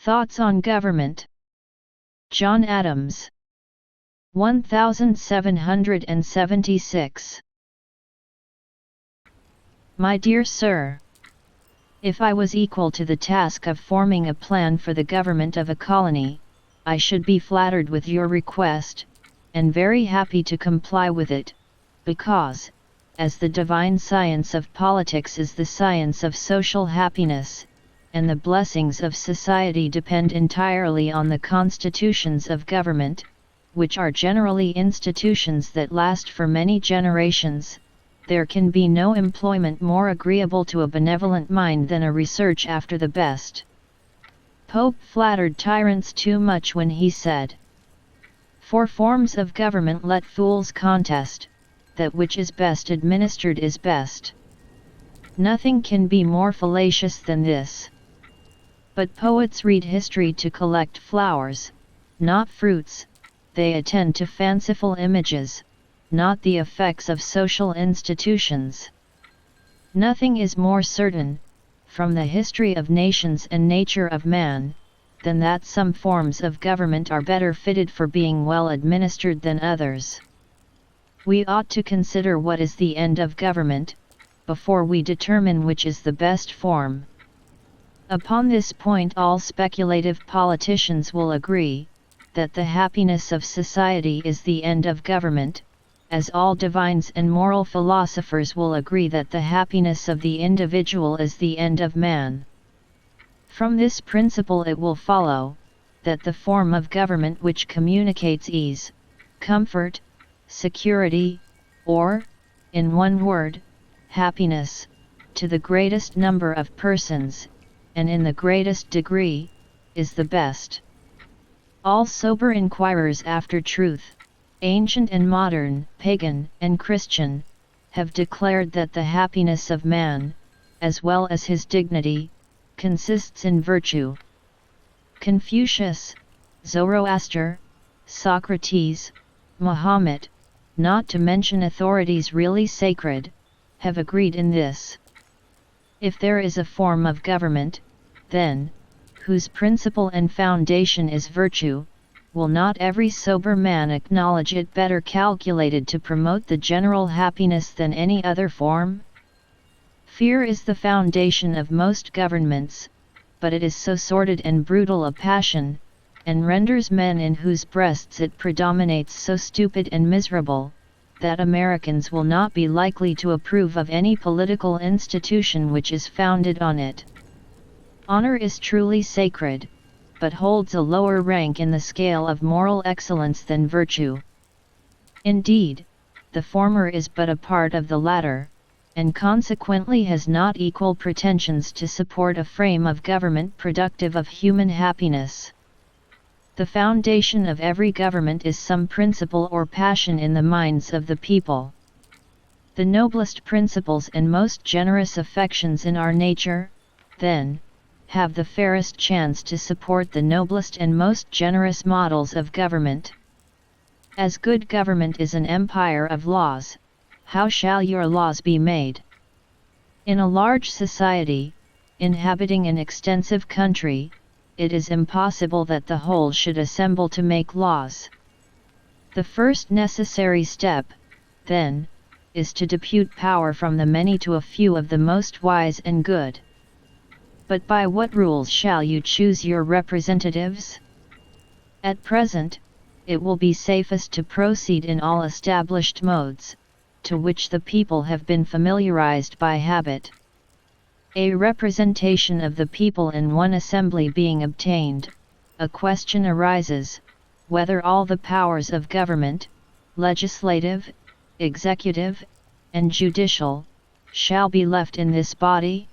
Thoughts on Government. John Adams. 1776. My dear Sir, if I was equal to the task of forming a plan for the government of a colony, I should be flattered with your request, and very happy to comply with it, because, as the divine science of politics is the science of social happiness, and the blessings of society depend entirely on the constitutions of government, which are generally institutions that last for many generations, there can be no employment more agreeable to a benevolent mind than a research after the best. Pope flattered tyrants too much when he said, "For forms of government let fools contest, that which is best administered is best." Nothing can be more fallacious than this. But poets read history to collect flowers, not fruits, they attend to fanciful images, not the effects of social institutions. Nothing is more certain, from the history of nations and nature of man, than that some forms of government are better fitted for being well administered than others. We ought to consider what is the end of government, before we determine which is the best form. Upon this point all speculative politicians will agree, that the happiness of society is the end of government, as all divines and moral philosophers will agree that the happiness of the individual is the end of man. From this principle it will follow, that the form of government which communicates ease, comfort, security, or, in one word, happiness, to the greatest number of persons, and in the greatest degree, is the best. All sober inquirers after truth, ancient and modern, pagan and Christian, have declared that the happiness of man, as well as his dignity, consists in virtue. Confucius, Zoroaster, Socrates, Mahomet, not to mention authorities really sacred, have agreed in this. If there is a form of government, then, whose principle and foundation is virtue, will not every sober man acknowledge it better calculated to promote the general happiness than any other form? Fear is the foundation of most governments, but it is so sordid and brutal a passion, and renders men in whose breasts it predominates so stupid and miserable, that Americans will not be likely to approve of any political institution which is founded on it. Honor is truly sacred, but holds a lower rank in the scale of moral excellence than virtue. Indeed, the former is but a part of the latter, and consequently has not equal pretensions to support a frame of government productive of human happiness. The foundation of every government is some principle or passion in the minds of the people. The noblest principles and most generous affections in our nature, then, have the fairest chance to support the noblest and most generous models of government. As good government is an empire of laws, how shall your laws be made? In a large society, inhabiting an extensive country, it is impossible that the whole should assemble to make laws. The first necessary step, then, is to depute power from the many to a few of the most wise and good. But by what rules shall you choose your representatives? At present, it will be safest to proceed in all established modes, to which the people have been familiarized by habit. A representation of the people in one assembly being obtained, a question arises, whether all the powers of government, legislative, executive, and judicial, shall be left in this body?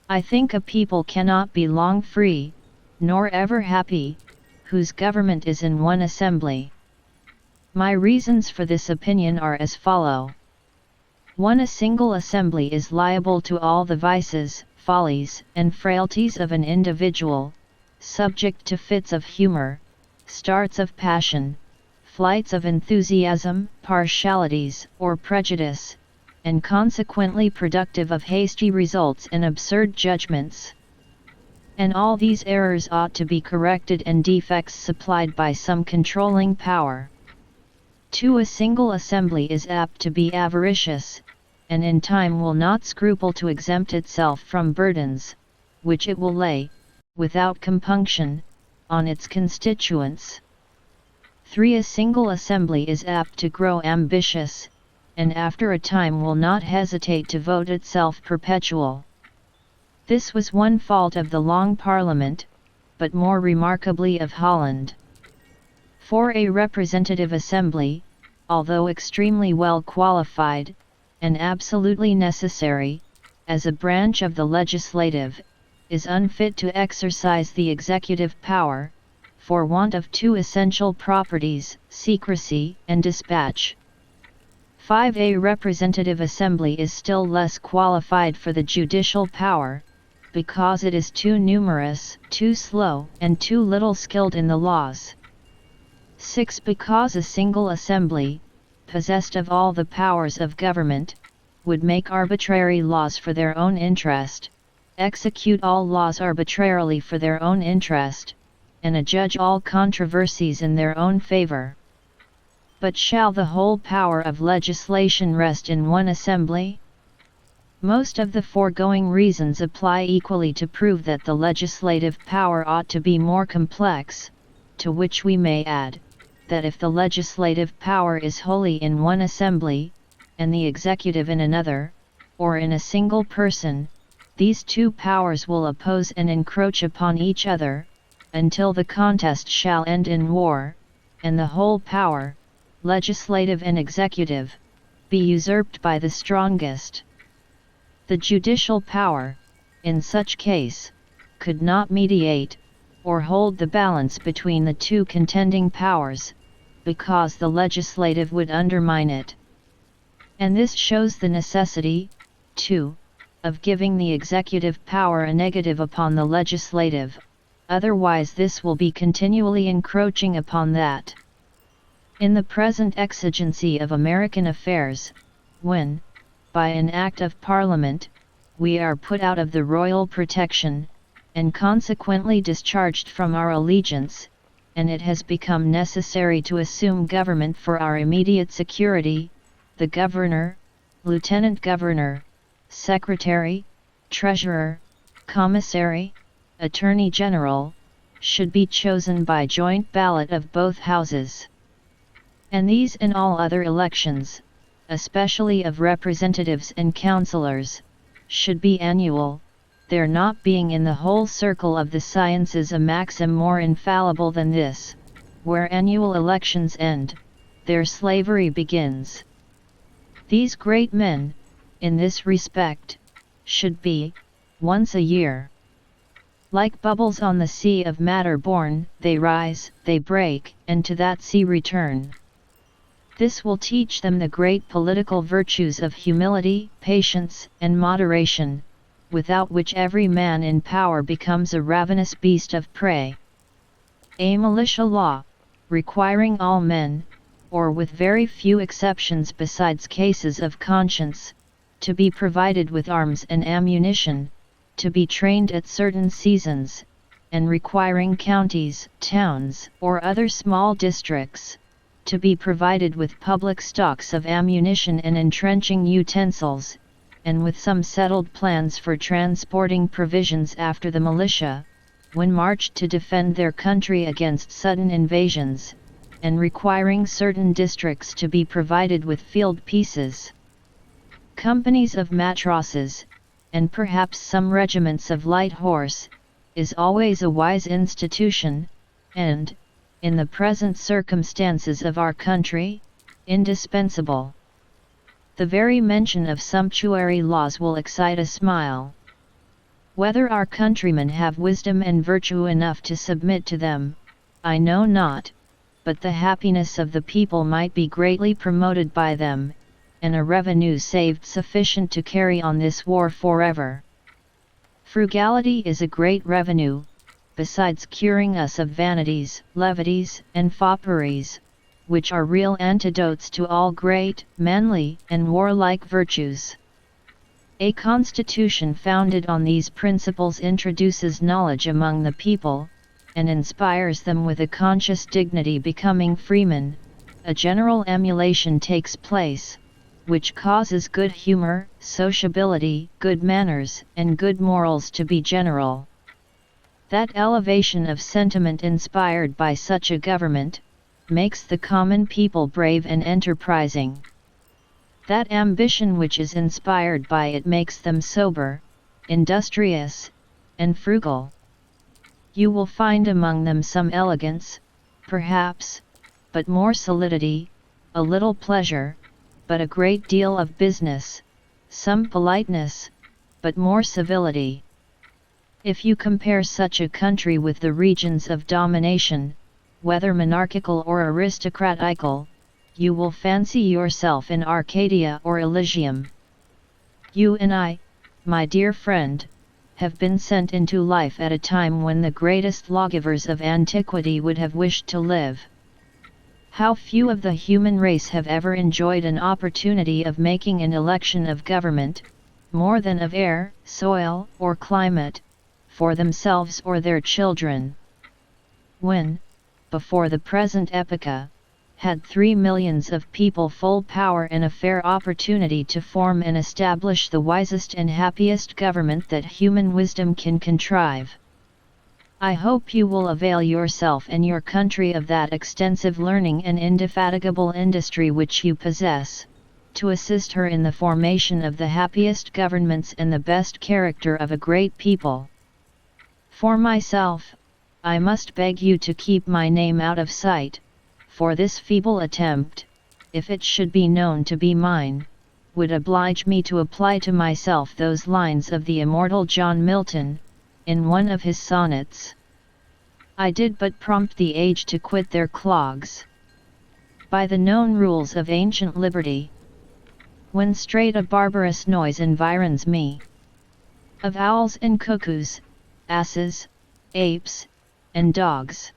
I think a people cannot be long free, nor ever happy, whose government is in one assembly. My reasons for this opinion are as follow. 1. A single assembly is liable to all the vices, follies, and frailties of an individual, subject to fits of humor, starts of passion, flights of enthusiasm, partialities, or prejudice, and consequently productive of hasty results and absurd judgments. And all these errors ought to be corrected and defects supplied by some controlling power. 2. A single assembly is apt to be avaricious, and in time will not scruple to exempt itself from burdens, which it will lay, without compunction, on its constituents. 3. A single assembly is apt to grow ambitious, and after a time will not hesitate to vote itself perpetual. This was one fault of the Long Parliament, but more remarkably of Holland. 4. A representative assembly, although extremely well qualified, and absolutely necessary, as a branch of the legislative, is unfit to exercise the executive power, for want of two essential properties, secrecy and dispatch. 5. A representative assembly is still less qualified for the judicial power, because it is too numerous, too slow, and too little skilled in the laws. 6. Because a single assembly, possessed of all the powers of government, would make arbitrary laws for their own interest, execute all laws arbitrarily for their own interest, and adjudge all controversies in their own favor. But shall the whole power of legislation rest in one assembly? Most of the foregoing reasons apply equally to prove that the legislative power ought to be more complex, to which we may add, that if the legislative power is wholly in one assembly, and the executive in another, or in a single person, these two powers will oppose and encroach upon each other, until the contest shall end in war, and the whole power, legislative and executive, be usurped by the strongest. The judicial power, in such case, could not mediate, or hold the balance between the two contending powers, because the legislative would undermine it. And this shows the necessity, too, of giving the executive power a negative upon the legislative, otherwise this will be continually encroaching upon that. In the present exigency of American affairs, when, by an act of Parliament, we are put out of the royal protection, and consequently discharged from our allegiance, and it has become necessary to assume government for our immediate security, the governor, lieutenant governor, secretary, treasurer, commissary, attorney general, should be chosen by joint ballot of both houses. And these and all other elections, especially of representatives and councillors, should be annual, there not being in the whole circle of the sciences a maxim more infallible than this: where annual elections end, there slavery begins. These great men, in this respect, should be, once a year. Like bubbles on the sea of matter born, they rise, they break, and to that sea return. This will teach them the great political virtues of humility, patience, and moderation, without which every man in power becomes a ravenous beast of prey. A militia law, requiring all men, or with very few exceptions besides cases of conscience, to be provided with arms and ammunition, to be trained at certain seasons, and requiring counties, towns, or other small districts, to be provided with public stocks of ammunition and entrenching utensils, and with some settled plans for transporting provisions after the militia, when marched to defend their country against sudden invasions, and requiring certain districts to be provided with field pieces. Companies of matrosses, and perhaps some regiments of light horse, is always a wise institution, and, in the present circumstances of our country, indispensable. The very mention of sumptuary laws will excite a smile. Whether our countrymen have wisdom and virtue enough to submit to them, I know not, but the happiness of the people might be greatly promoted by them, and a revenue saved sufficient to carry on this war forever. Frugality is a great revenue, besides curing us of vanities, levities, and fopperies, which are real antidotes to all great, manly, and warlike virtues. A constitution founded on these principles introduces knowledge among the people, and inspires them with a conscious dignity. Becoming freemen, a general emulation takes place, which causes good humor, sociability, good manners, and good morals to be general. That elevation of sentiment inspired by such a government, makes the common people brave and enterprising. That ambition which is inspired by it makes them sober, industrious, and frugal. You will find among them some elegance, perhaps, but more solidity, a little pleasure, but a great deal of business, some politeness, but more civility. If you compare such a country with the regions of domination, whether monarchical or aristocratical, you will fancy yourself in Arcadia or Elysium. You and I, my dear friend, have been sent into life at a time when the greatest lawgivers of antiquity would have wished to live. How few of the human race have ever enjoyed an opportunity of making an election of government, more than of air, soil, or climate, for themselves or their children. When, before the present epocha, had 3 millions of people full power and a fair opportunity to form and establish the wisest and happiest government that human wisdom can contrive. I hope you will avail yourself and your country of that extensive learning and indefatigable industry which you possess, to assist her in the formation of the happiest governments and the best character of a great people. For myself, I must beg you to keep my name out of sight, for this feeble attempt, if it should be known to be mine, would oblige me to apply to myself those lines of the immortal John Milton, in one of his sonnets. I did but prompt the age to quit their clogs. By the known rules of ancient liberty, when straight a barbarous noise environs me, of owls and cuckoos, asses, apes, and dogs.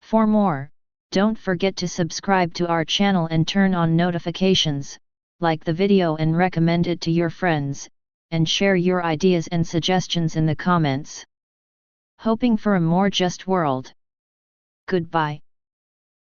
For more, don't forget to subscribe to our channel and turn on notifications, like the video and recommend it to your friends, and share your ideas and suggestions in the comments. Hoping for a more just world. Goodbye.